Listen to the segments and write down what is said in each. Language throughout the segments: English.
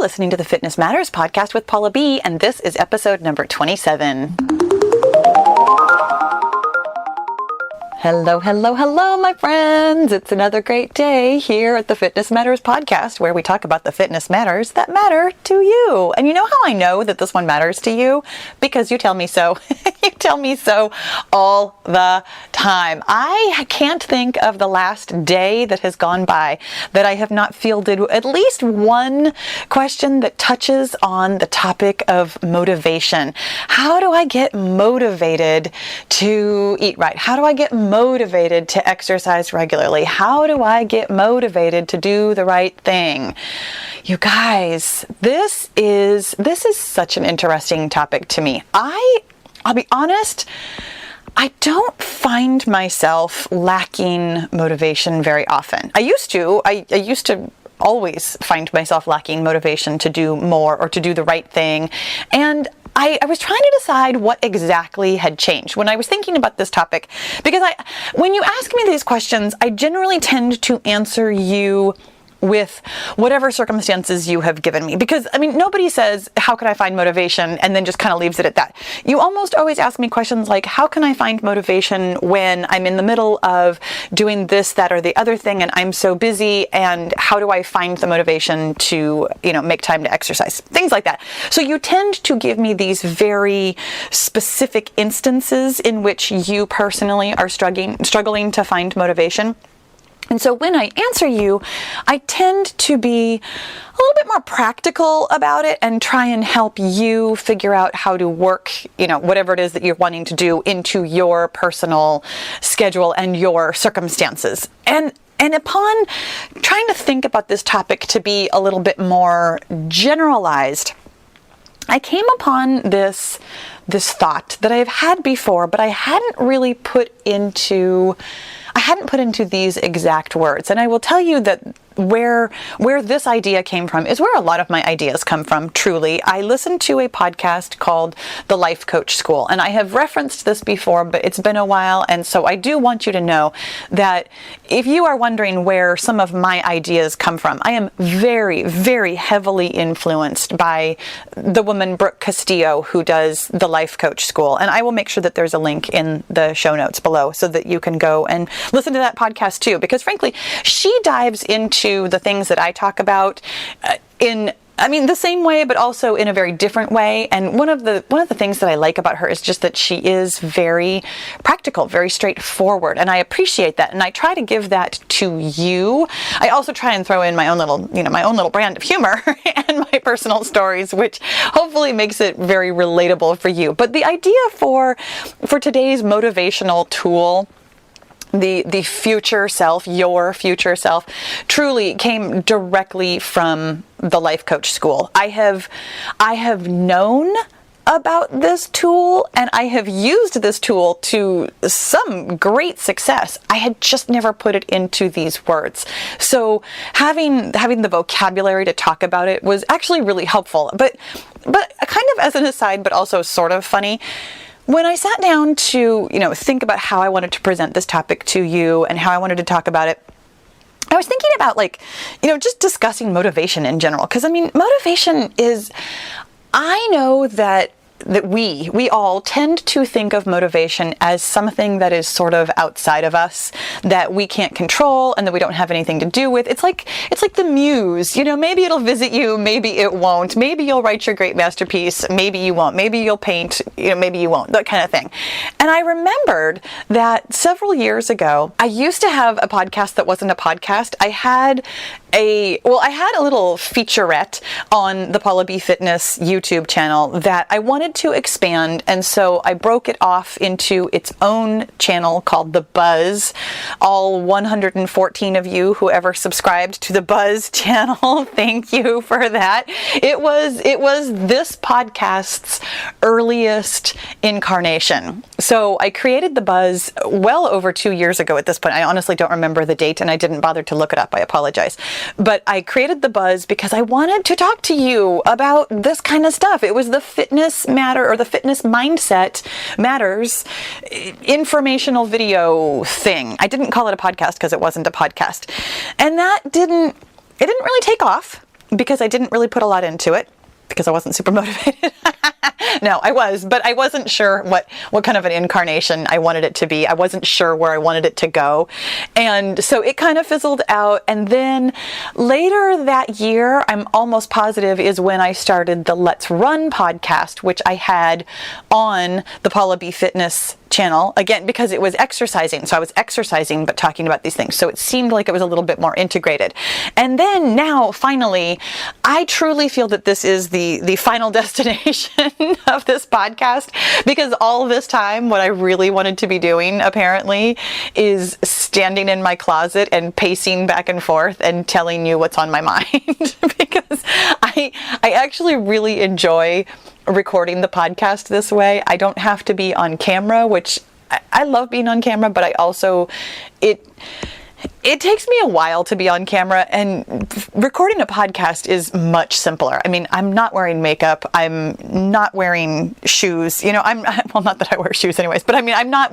listening to the Fitness Matters podcast with Paula B, and this is episode number 27. Hello, hello, hello, my friends. It's another great day here at the Fitness Matters podcast, where we talk about the fitness matters that matter to you. And you know how I know that this one matters to you? Because you tell me so. You tell me so all the time. I can't think of the last day that has gone by that I have not fielded at least one question that touches on the topic of motivation. How do I get motivated to eat right? How do I get motivated to exercise regularly? How do I get motivated to do the right thing? You guys, this is such an interesting topic to me. I'll be honest, I don't find myself lacking motivation very often. I used to always find myself lacking motivation to do more or to do the right thing. And I was trying to decide what exactly had changed when I was thinking about this topic, because when you ask me these questions, I generally tend to answer you with whatever circumstances you have given me. Because, nobody says, how can I find motivation? And then just kind of leaves it at that. You almost always ask me questions like, how can I find motivation when I'm in the middle of doing this, that, or the other thing, and I'm so busy, and how do I find the motivation to, make time to exercise? Things like that. So you tend to give me these very specific instances in which you personally are struggling to find motivation. And so when I answer you, I tend to be a little bit more practical about it and try and help you figure out how to work, whatever it is that you're wanting to do into your personal schedule and your circumstances. And upon trying to think about this topic to be a little bit more generalized, I came upon this thought that I've had before, but I hadn't really put into these exact words. And I will tell you that where this idea came from is where a lot of my ideas come from, truly. I listened to a podcast called The Life Coach School, and I have referenced this before, but it's been a while, and so I do want you to know that if you are wondering where some of my ideas come from, I am very, very heavily influenced by the woman Brooke Castillo, who does The Life Coach School, and I will make sure that there's a link in the show notes below so that you can go and listen to that podcast too, because frankly, she dives into the things that I talk about in the same way, but also in a very different way. And one of the things that I like about her is just that she is very practical, very straightforward. And I appreciate that. And I try to give that to you. I also try and throw in my own little brand of humor and my personal stories, which hopefully makes it very relatable for you. But the idea for today's motivational tool, the future self, your future self, truly came directly from the Life Coach School. I have known about this tool, and I have used this tool to some great success. I had just never put it into these words. So having the vocabulary to talk about it was actually really helpful. But kind of as an aside, but also sort of funny, when I sat down to, think about how I wanted to present this topic to you and how I wanted to talk about it, I was thinking about just discussing motivation in general. Because motivation is, I know that we all tend to think of motivation as something that is sort of outside of us, that we can't control and that we don't have anything to do with. It's like the muse, maybe it'll visit you, maybe it won't. Maybe you'll write your great masterpiece, maybe you won't. Maybe you'll paint, maybe you won't, that kind of thing. And I remembered that several years ago, I used to have a podcast that wasn't a podcast. I had a little featurette on the Paula B Fitness YouTube channel that I wanted to expand, and so I broke it off into its own channel called The Buzz. All 114 of you who ever subscribed to the Buzz channel, thank you for that. It was this podcast's earliest incarnation. So I created The Buzz well over 2 years ago at this point. I honestly don't remember the date, and I didn't bother to look it up. I apologize. But I created The Buzz because I wanted to talk to you about this kind of stuff. It was the fitness matter, or the fitness mindset matters informational video thing. I didn't call it a podcast because it wasn't a podcast. And it didn't really take off. because I didn't really put a lot into it, because I wasn't super motivated. No, I was, but I wasn't sure what kind of an incarnation I wanted it to be. I wasn't sure where I wanted it to go. And so it kind of fizzled out. And then later that year, I'm almost positive, is when I started the Let's Run podcast, which I had on the Paula B Fitness channel, again, because it was exercising. So I was exercising, but talking about these things. So it seemed like it was a little bit more integrated. And then now, finally, I truly feel that this is the final destination of this podcast, because all this time, what I really wanted to be doing, apparently, is standing in my closet and pacing back and forth and telling you what's on my mind. Because I actually really enjoy recording the podcast this way. I don't have to be on camera, which I love being on camera, but I also, it takes me a while to be on camera, and recording a podcast is much simpler. I mean, I'm not wearing makeup. I'm not wearing shoes. You know, well, not that I wear shoes anyways, but I mean, I'm not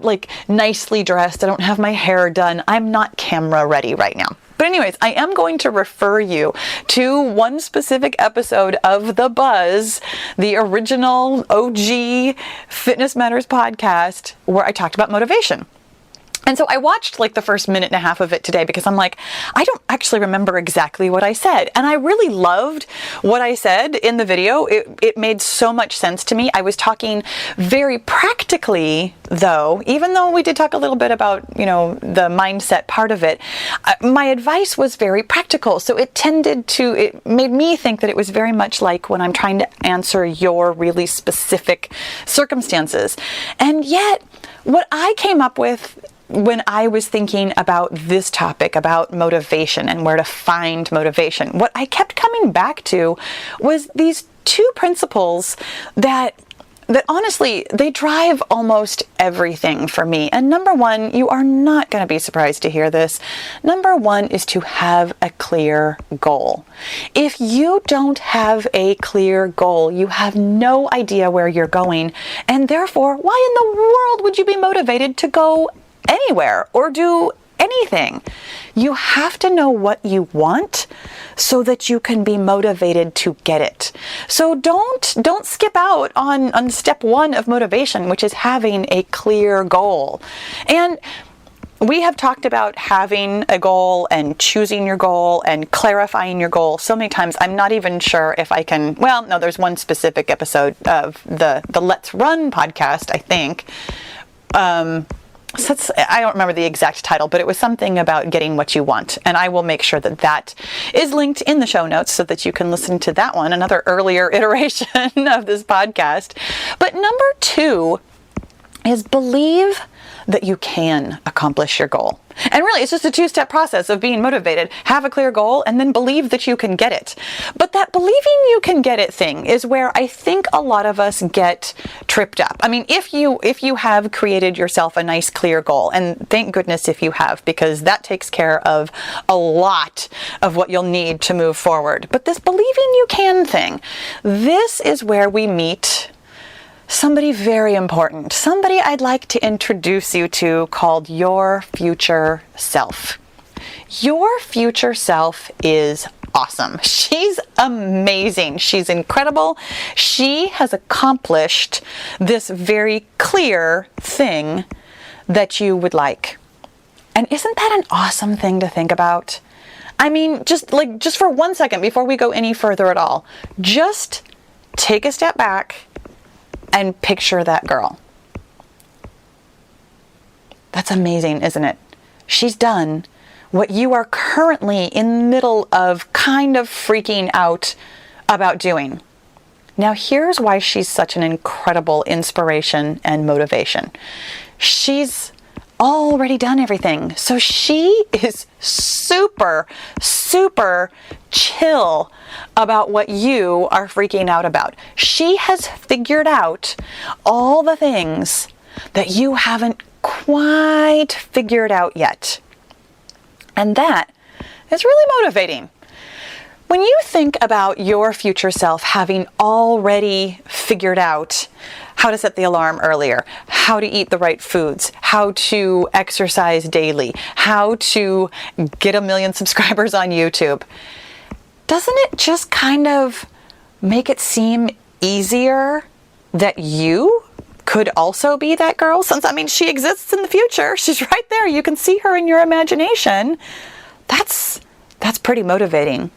like nicely dressed. I don't have my hair done. I'm not camera ready right now. But anyways, I am going to refer you to one specific episode of The Buzz, the original OG Fitness Matters podcast, where I talked about motivation. And so I watched like the first minute and a half of it today, because I'm like, I don't actually remember exactly what I said. And I really loved what I said in the video. It made so much sense to me. I was talking very practically, though, even though we did talk a little bit about, you know, the mindset part of it. My advice was very practical. So it made me think that it was very much like when I'm trying to answer your really specific circumstances. And yet, what I came up with when I was thinking about this topic, about motivation and where to find motivation, what I kept coming back to was these two principles that honestly, they drive almost everything for me. And number one, you are not going to be surprised to hear this. Number one is to have a clear goal. If you don't have a clear goal, you have no idea where you're going. And therefore, why in the world would you be motivated to go anywhere or do anything? You have to know what you want so that you can be motivated to get it. So don't skip out on step one of motivation, which is having a clear goal. And we have talked about having a goal and choosing your goal and clarifying your goal so many times. I'm not even sure if I can, well, no, there's one specific episode of the Let's Run podcast, I think. So I don't remember the exact title, but it was something about getting what you want. And I will make sure that is linked in the show notes so that you can listen to that one, another earlier iteration of this podcast. But number two is believe that you can accomplish your goal. And really, it's just a two-step process of being motivated. Have a clear goal and then believe that you can get it. But that believing you can get it thing is where I think a lot of us get tripped up. I mean, if you have created yourself a nice clear goal, and thank goodness if you have, because that takes care of a lot of what you'll need to move forward. But this believing you can thing, this is where we meet somebody very important, somebody I'd like to introduce you to, called your future self. Your future self is awesome. She's amazing. She's incredible. She has accomplished this very clear thing that you would like. And isn't that an awesome thing to think about? I mean, just for 1 second before we go any further at all, just take a step back and picture that girl. That's amazing, isn't it? She's done what you are currently in the middle of kind of freaking out about doing. Now, here's why she's such an incredible inspiration and motivation. She's already done everything. So she is super, super chill about what you are freaking out about. She has figured out all the things that you haven't quite figured out yet. And that is really motivating. When you think about your future self having already figured out how to set the alarm earlier, how to eat the right foods, how to exercise daily, how to get 1 million subscribers on YouTube, doesn't it just kind of make it seem easier that you could also be that girl? Since, she exists in the future. She's right there. You can see her in your imagination. That's pretty motivating.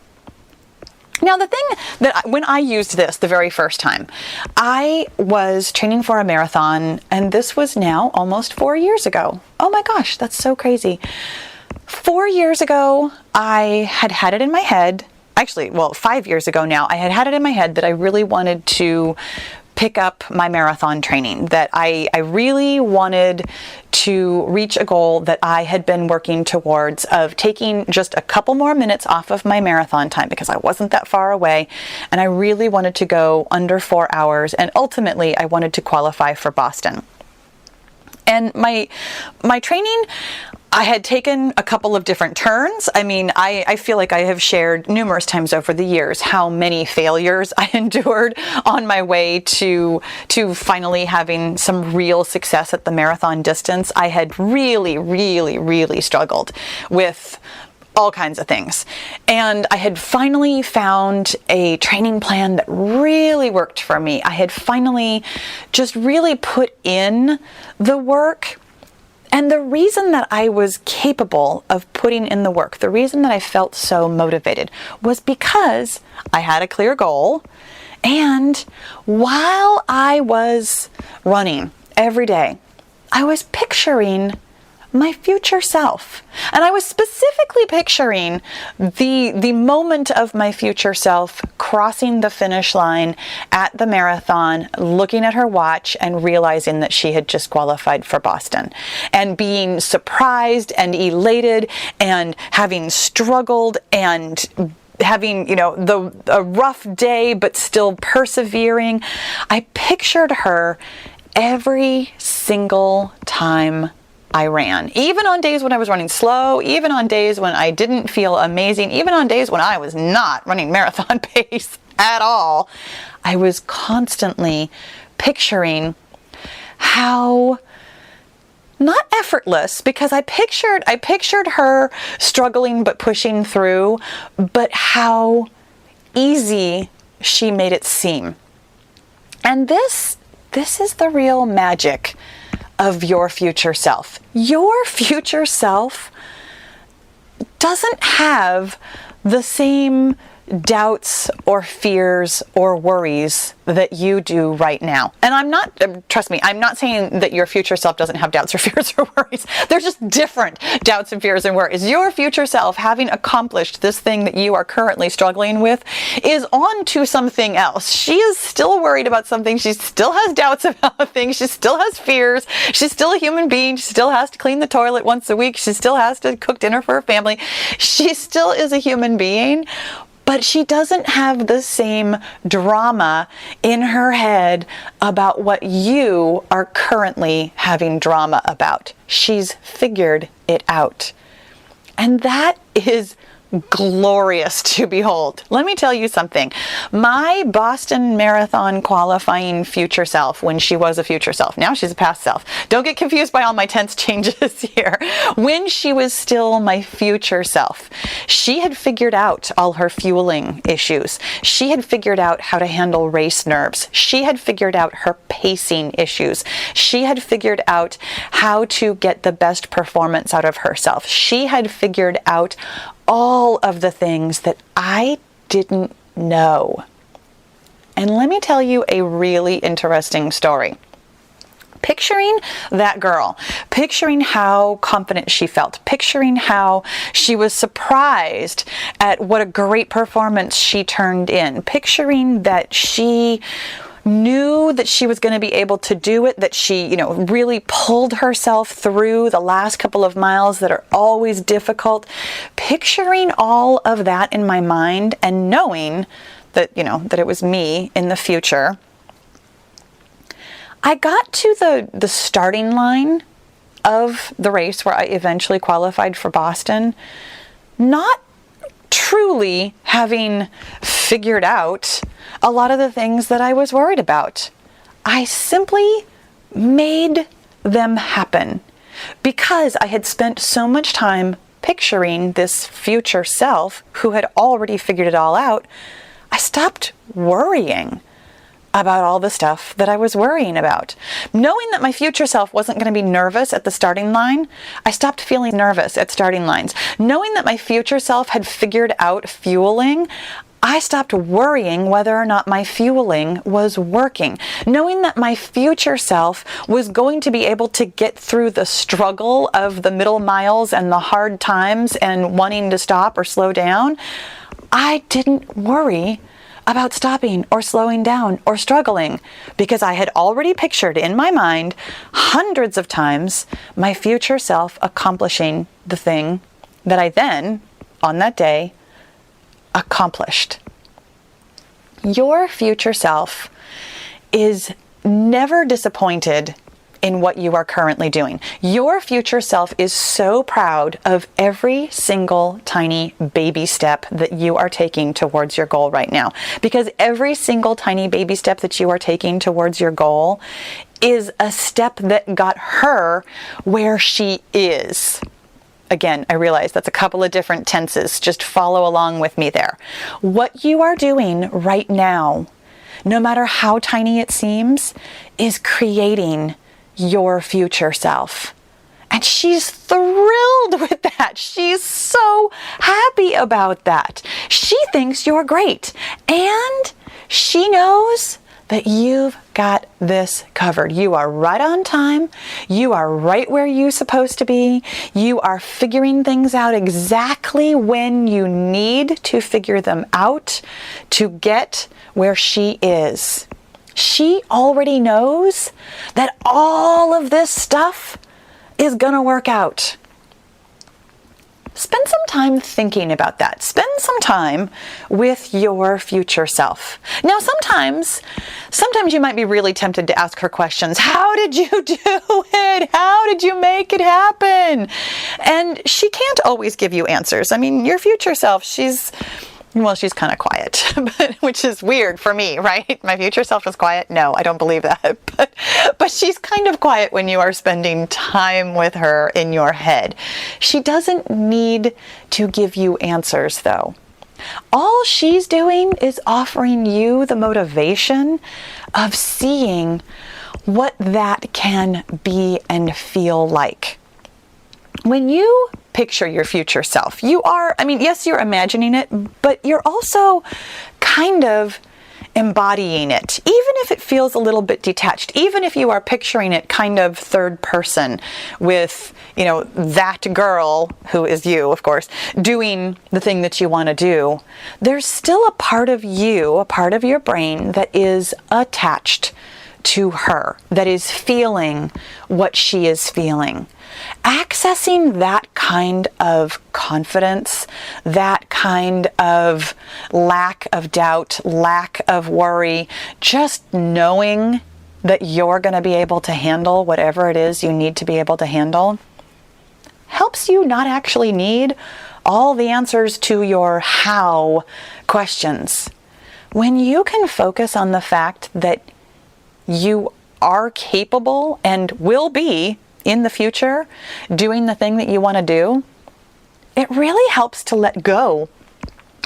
Now, the thing that when I used this the very first time, I was training for a marathon, and this was now almost 4 years ago. Oh my gosh, that's so crazy. 4 years ago, I had it in my head. Actually, 5 years ago now, I had it in my head that I really wanted to pick up my marathon training, that I really wanted to reach a goal that I had been working towards of taking just a couple more minutes off of my marathon time because I wasn't that far away, and I really wanted to go under 4 hours, and ultimately I wanted to qualify for Boston. And my training, I had taken a couple of different turns. I feel like I have shared numerous times over the years how many failures I endured on my way to finally having some real success at the marathon distance. I had really, really, really struggled with all kinds of things. And I had finally found a training plan that really worked for me. I had finally just really put in the work. And the reason that I was capable of putting in the work, the reason that I felt so motivated, was because I had a clear goal. And while I was running every day, I was picturing my future self. And I was specifically picturing the moment of my future self crossing the finish line at the marathon, looking at her watch and realizing that she had just qualified for Boston, and being surprised and elated and having struggled and having, a rough day, but still persevering. I pictured her every single time I ran, even on days when I was running slow, even on days when I didn't feel amazing, even on days when I was not running marathon pace at all. I was constantly picturing how, not effortless, because I pictured her struggling but pushing through, but how easy she made it seem. And this is the real magic of your future self. Your future self doesn't have the same doubts or fears or worries that you do right now. And I'm not, trust me, I'm not saying that your future self doesn't have doubts or fears or worries. They're just different doubts and fears and worries. Your future self, having accomplished this thing that you are currently struggling with, is on to something else. She is still worried about something. She still has doubts about things. She still has fears. She's still a human being. She still has to clean the toilet once a week. She still has to cook dinner for her family. She still is a human being. But she doesn't have the same drama in her head about what you are currently having drama about. She's figured it out. And that is glorious to behold. Let me tell you something. My Boston Marathon qualifying future self, when she was a future self, now she's a past self. Don't get confused by all my tense changes here. When she was still my future self, she had figured out all her fueling issues. She had figured out how to handle race nerves. She had figured out her pacing issues. She had figured out how to get the best performance out of herself. She had figured out all of the things that I didn't know. And let me tell you a really interesting story. Picturing that girl, picturing how confident she felt, picturing how she was surprised at what a great performance she turned in, picturing that she knew that she was going to be able to do it, that she, really pulled herself through the last couple of miles that are always difficult. Picturing all of that in my mind and knowing that, that it was me in the future, I got to the starting line of the race where I eventually qualified for Boston, not truly having figured out a lot of the things that I was worried about. I simply made them happen because I had spent so much time picturing this future self who had already figured it all out. I stopped worrying about all the stuff that I was worrying about. Knowing that my future self wasn't going to be nervous at the starting line, I stopped feeling nervous at starting lines. Knowing that my future self had figured out fueling, I stopped worrying whether or not my fueling was working. Knowing that my future self was going to be able to get through the struggle of the middle miles and the hard times and wanting to stop or slow down, I didn't worry about stopping or slowing down or struggling because I had already pictured in my mind hundreds of times my future self accomplishing the thing that I then, on that day, accomplished. Your future self is never disappointed in what you are currently doing. Your future self is so proud of every single tiny baby step that you are taking towards your goal right now. Because every single tiny baby step that you are taking towards your goal is a step that got her where she is. Again, I realize that's a couple of different tenses. Just follow along with me there. What you are doing right now, no matter how tiny it seems, is creating your future self. And she's thrilled with that. She's so happy about that. She thinks you're great. And she knows that you've got this covered. You are right on time. You are right where you're supposed to be. You are figuring things out exactly when you need to figure them out to get where she is. She already knows that all of this stuff is going to work out. Spend some time thinking about that. Spend some time with your future self. Now, sometimes you might be really tempted to ask her questions. How did you do it? How did you make it happen? And she can't always give you answers. I mean, your future self, she's kind of quiet, which is weird for me, right? My future self is quiet. No, I don't believe that. But she's kind of quiet when you are spending time with her in your head. She doesn't need to give you answers, though. All she's doing is offering you the motivation of seeing what that can be and feel like. When you picture your future self, yes, you're imagining it, but you're also kind of embodying it, even if it feels a little bit detached, even if you are picturing it kind of third person with, that girl who is you, of course, doing the thing that you want to do, there's still a part of you, a part of your brain that is attached to her, that is feeling what she is feeling. Accessing that kind of confidence, that kind of lack of doubt, lack of worry, just knowing that you're going to be able to handle whatever it is you need to be able to handle, helps you not actually need all the answers to your how questions. When you can focus on the fact that you are capable and will be in the future doing the thing that you want to do, it really helps to let go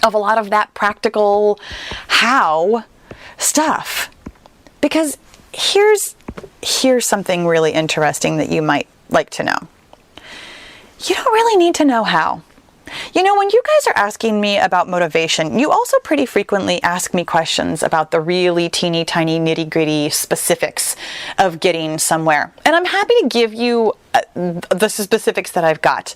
of a lot of that practical how stuff. Because here's something really interesting that you might like to know. You don't really need to know how. When you guys are asking me about motivation, you also pretty frequently ask me questions about the really teeny tiny nitty gritty specifics of getting somewhere. And I'm happy to give you the specifics that I've got.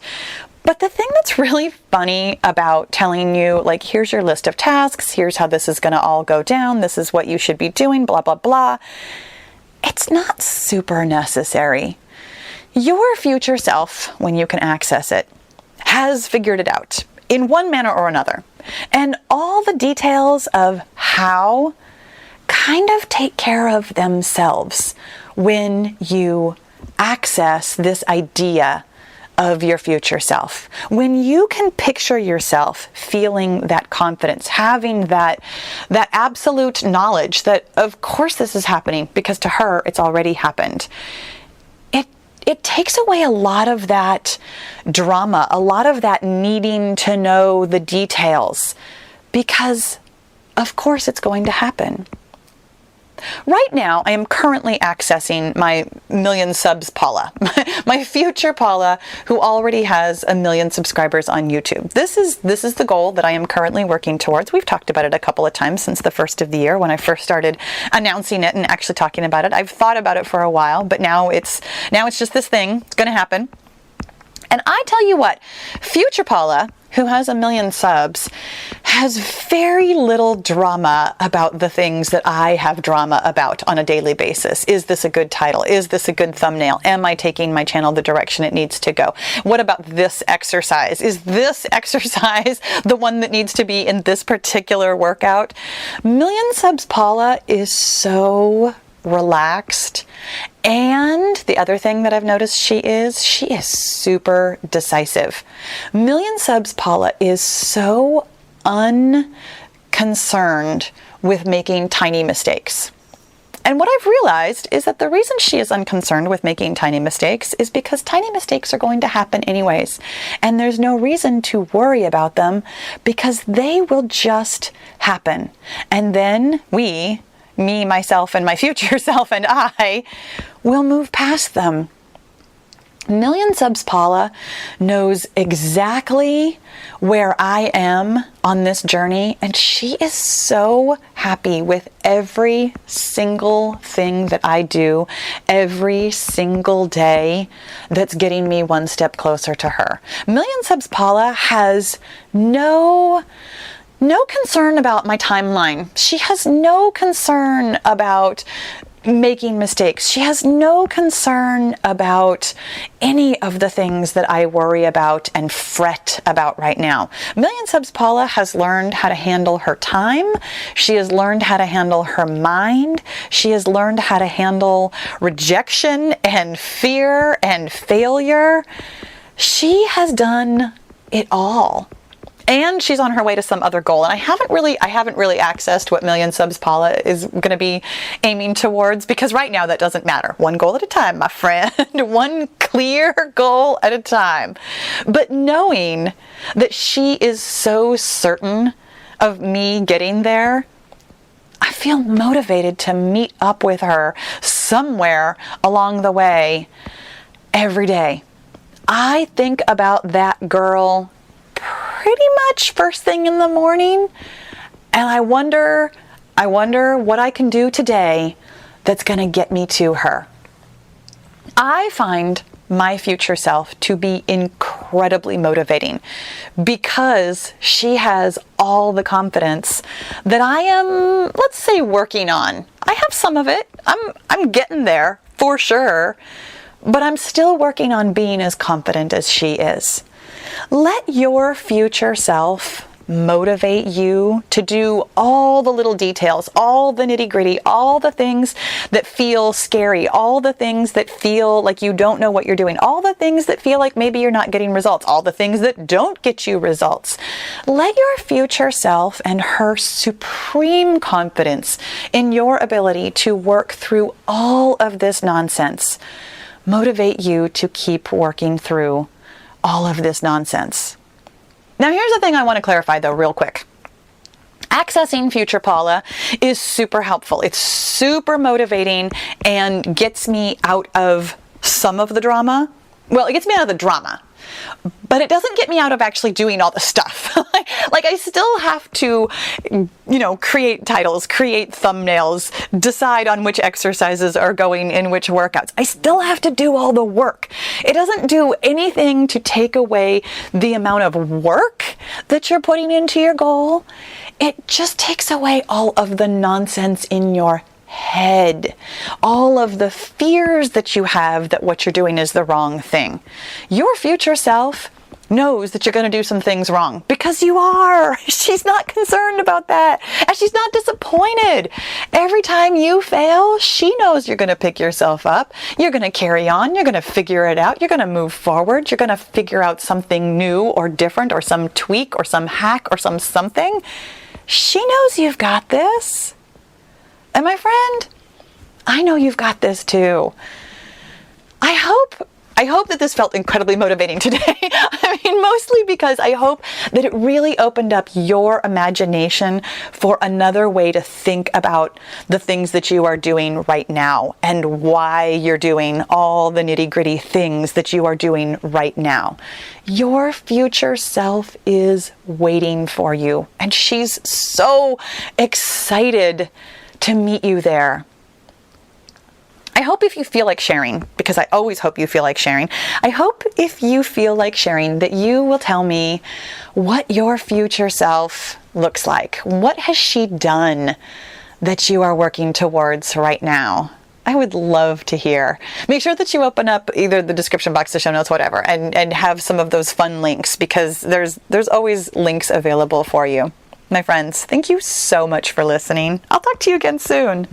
But the thing that's really funny about telling you, like, here's your list of tasks, here's how this is going to all go down, this is what you should be doing, blah, blah, blah, it's not super necessary. Your future self, when you can access it, has figured it out in one manner or another. And all the details of how kind of take care of themselves when you access this idea of your future self. When you can picture yourself feeling that confidence, having that absolute knowledge that of course this is happening because to her it's already happened. It takes away a lot of that drama, a lot of that needing to know the details, because of course it's going to happen. Right now, I am currently accessing my million subs Paula, my future Paula, who already has 1 million subscribers on YouTube. This is the goal that I am currently working towards. We've talked about it a couple of times since the first of the year when I first started announcing it and actually talking about it. I've thought about it for a while, but now it's just this thing. It's going to happen. And I tell you what, future Paula, who has 1 million subs, has very little drama about the things that I have drama about on a daily basis. Is this a good title? Is this a good thumbnail? Am I taking my channel the direction it needs to go? What about this exercise? Is this exercise the one that needs to be in this particular workout? 1 million subs Paula is so relaxed. And the other thing that I've noticed she is super decisive. 1 million subs Paula is so unconcerned with making tiny mistakes. And what I've realized is that the reason she is unconcerned with making tiny mistakes is because tiny mistakes are going to happen anyways. And there's no reason to worry about them because they will just happen. And then me, myself, and my future self and I will move past them. 1 million subs Paula knows exactly where I am on this journey, and she is so happy with every single thing that I do every single day that's getting me one step closer to her. 1 million subs Paula has no concern about my timeline. She has no concern about making mistakes. She has no concern about any of the things that I worry about and fret about right now. 1 million subs Paula has learned how to handle her time. She has learned how to handle her mind. She has learned how to handle rejection and fear and failure. She has done it all. And she's on her way to some other goal. And I haven't really accessed what 1 million subs Paula is going to be aiming towards, because right now that doesn't matter. One goal at a time, my friend. One clear goal at a time. But knowing that she is so certain of me getting there, I feel motivated to meet up with her somewhere along the way every day. I think about that girl pretty much first thing in the morning, and I wonder what I can do today that's going to get me to her. I find my future self to be incredibly motivating because she has all the confidence that I am, let's say, working on. I have some of it. I'm getting there for sure, but I'm still working on being as confident as she is. Let your future self motivate you to do all the little details, all the nitty-gritty, all the things that feel scary, all the things that feel like you don't know what you're doing, all the things that feel like maybe you're not getting results, all the things that don't get you results. Let your future self and her supreme confidence in your ability to work through all of this nonsense motivate you to keep working through all of this nonsense. Now, here's the thing I want to clarify, though, real quick. Accessing future Paula is super helpful. It's super motivating and gets me out of some of the drama. Well, it gets me out of the drama, but it doesn't get me out of actually doing all the stuff. Like I still have to, create titles, create thumbnails, decide on which exercises are going in which workouts. I still have to do all the work. It doesn't do anything to take away the amount of work that you're putting into your goal. It just takes away all of the nonsense in your head, all of the fears that you have that what you're doing is the wrong thing. Your future self knows that you're going to do some things wrong, because you are. She's not concerned about that. And she's not disappointed. Every time you fail, she knows you're going to pick yourself up. You're going to carry on. You're going to figure it out. You're going to move forward. You're going to figure out something new or different, or some tweak or some hack or something. She knows you've got this. And my friend, I know you've got this too. I hope that this felt incredibly motivating today. I mean, mostly because I hope that it really opened up your imagination for another way to think about the things that you are doing right now, and why you're doing all the nitty-gritty things that you are doing right now. Your future self is waiting for you, and she's so excited to meet you there. I hope if you feel like sharing, because I always hope you feel like sharing, I hope if you feel like sharing that you will tell me what your future self looks like. What has she done that you are working towards right now? I would love to hear. Make sure that you open up either the description box, the show notes, whatever, and have some of those fun links, because there's always links available for you. My friends, thank you so much for listening. I'll talk to you again soon.